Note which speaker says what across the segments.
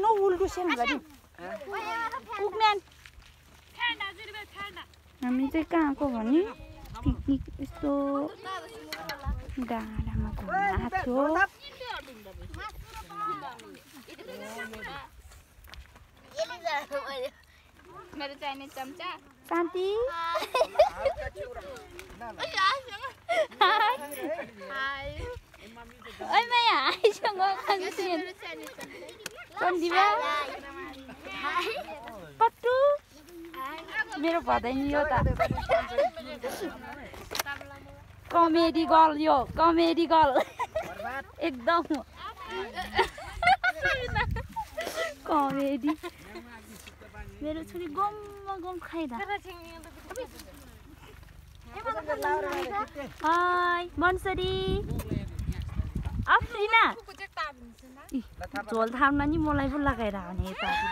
Speaker 1: no उल्टो same गरी पुग्ने हामी चाहिँ कहाँको भने पिकनिक यस्तो डाँडामा घुम्न आएको थियो
Speaker 2: मेरो चाहिने चम्चा
Speaker 1: शान्ति ओइ माया आइसँग खान्छन् सन्दिवा पट्टु मेरो भदैनी यो त कमेडी गर्ल यो कमेडी गर्ल एकदम कमेडी मेरो छोरी गम खाइदा हाय मनसरी अफ्रिना झोल थाम्न नि मलाई पो लगाएर आउने यतातिर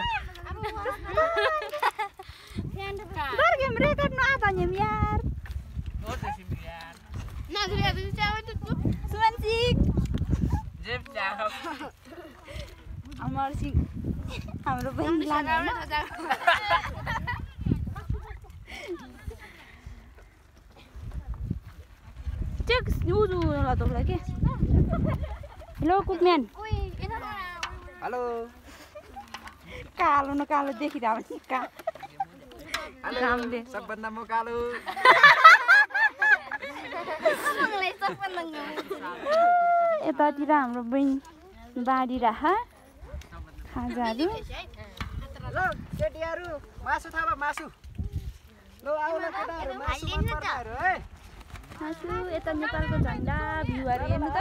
Speaker 1: रेकर्ड नआता नि यार सुमनसिक हाम्रो बहिनी लाने के हेलो कुकम्यान
Speaker 3: हेलो
Speaker 1: कालो न कालो देखिरहेको नि कामले
Speaker 3: सबभन्दा म कालो
Speaker 1: यतातिर हाम्रो बहिनी बारी राख खाजाहरू
Speaker 3: ल केटीहरू मासु थाहा मासु ल आउ न केटाहरू मासु मन पर्नेहरू है
Speaker 1: मासु यता नेपालको झन्डा भ्यूहरू हेर्नु त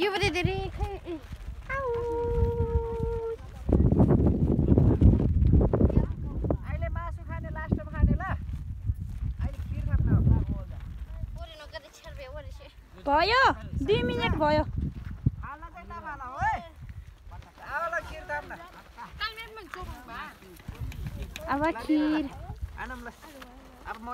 Speaker 1: यो पनि धेरै
Speaker 3: अहिले मासु खाने लास्टमा खाने ल अहिले खिर खान्न
Speaker 1: भयो 2 मिनेट भयो
Speaker 3: खाना चाहिँ नखान है आउला खिर खान्न
Speaker 1: अब खिर
Speaker 3: आनम ल अब म